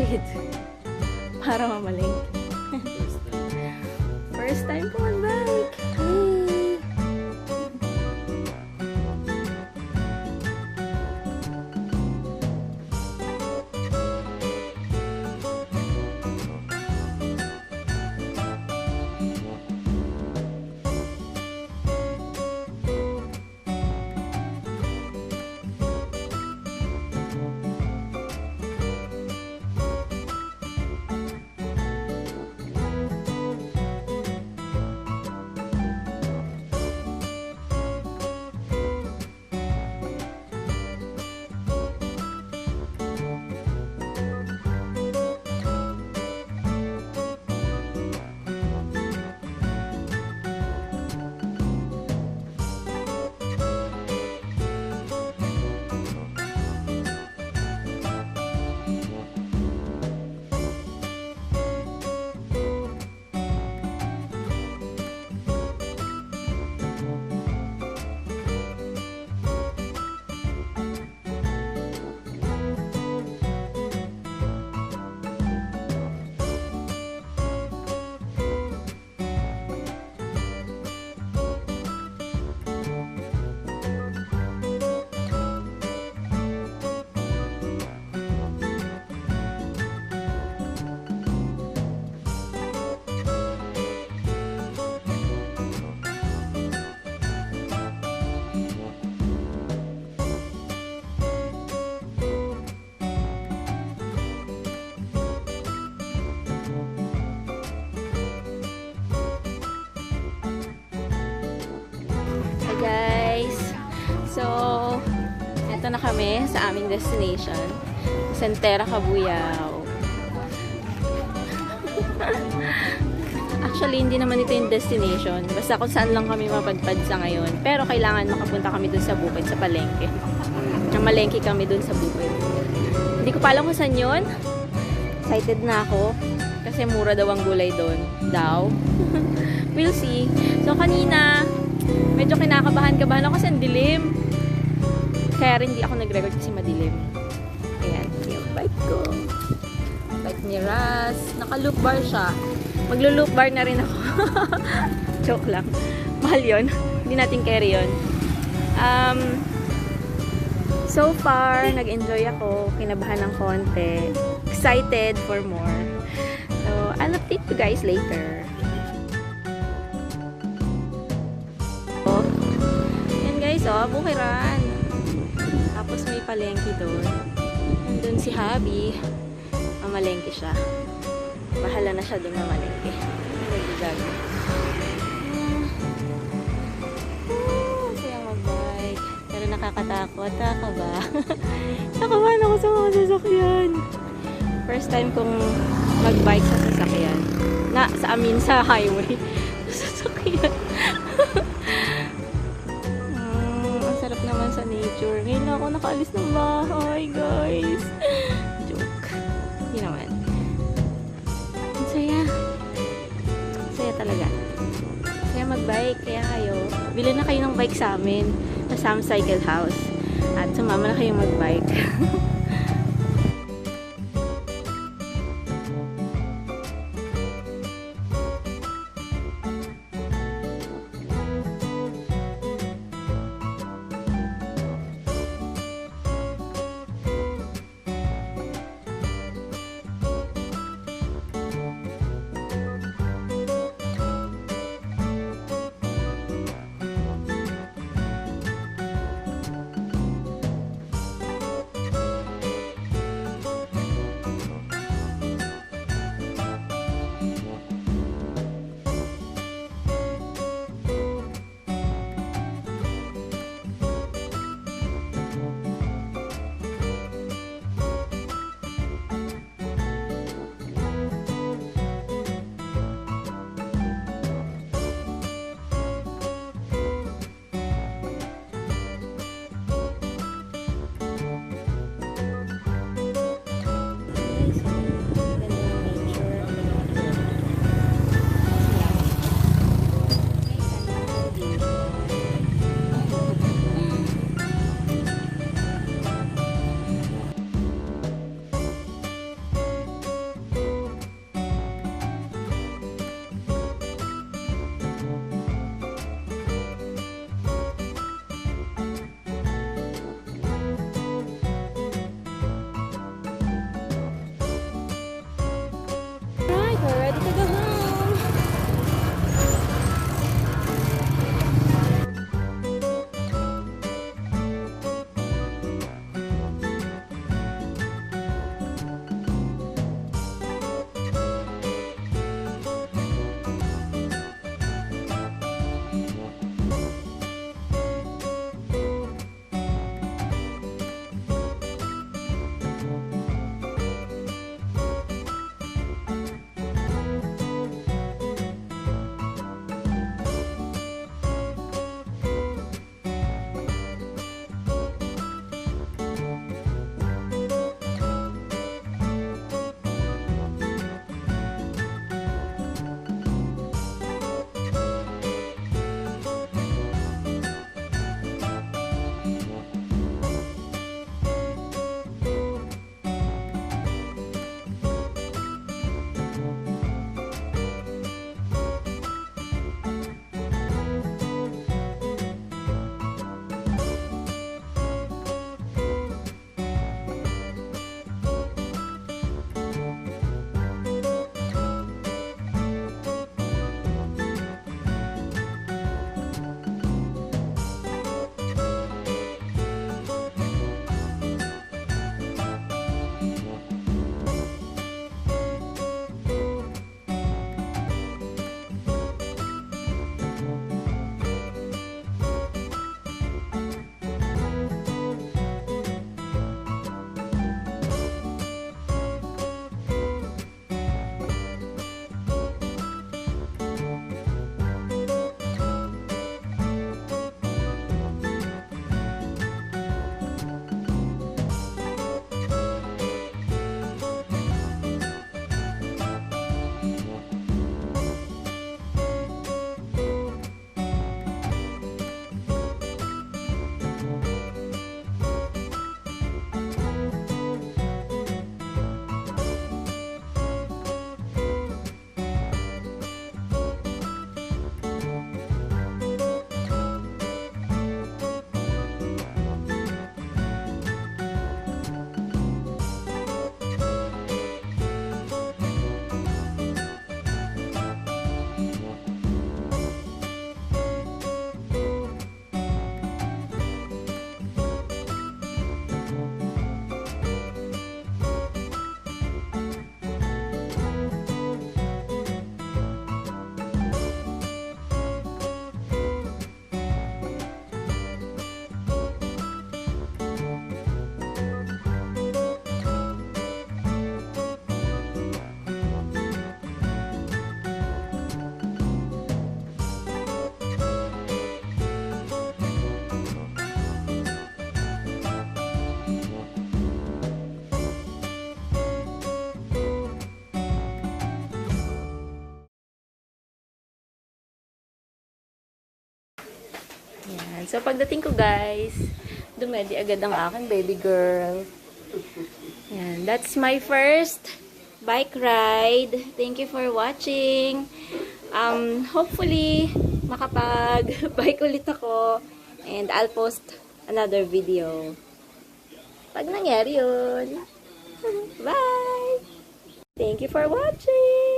bukid. Para mamaling. First time ko mag-bike. Hey. Guys, so eto na kami sa aming destination, Sentera, Cabuyao. Actually, hindi naman ito yung destination, basta kung saan lang kami mapadpad sa ngayon, pero kailangan makapunta kami dun sa bukid, sa palengke. Namalengke kami dun sa bukid. Hindi ko pa alam kung saan yun. Excited na ako kasi mura daw ang gulay dun daw. We'll see. So kanina medyo kinakabahan ako kasi ang dilim. Kaya rin hindi ako nag-record kasi madilim. Ayan, yung bike ko. Bike ni Raz. Naka-loop bar siya. Maglo-loop bar na rin ako. Joke lang. Mahal yun. Hindi natin carry yun. So far, nag-enjoy ako. Kinabahan ng konti. Excited for more. So, I'll update you guys later. So, bukiran. Tapos may palengke doon. Nandun si hubby. Mamalengke siya. Bahala na siya doon mamalengke. Nagigag. Sayang mag-bike. Pero nakakatakot. Taka ba? Nakabahan ako sa mga sasakyan. First time kong mag-bike sa sasakyan. Sa highway. Sasakyan. Naman sa nature. Ngayon na ako nakaalis ng bahay, guys. Joke. Hindi naman. Ang saya. Ang saya talaga. Saya mag-bike. Kaya kayo, bilhin na kayo ng bike sa amin sa Sam Cycle House. At sumama na kayo mag-bike. Yan. So, pagdating ko, guys, dumedi agad ang aking baby girl. Yan. That's my first bike ride. Thank you for watching. Hopefully, makapag-bike ulit ako. And I'll post another video. Pag nangyari yun. Bye! Thank you for watching!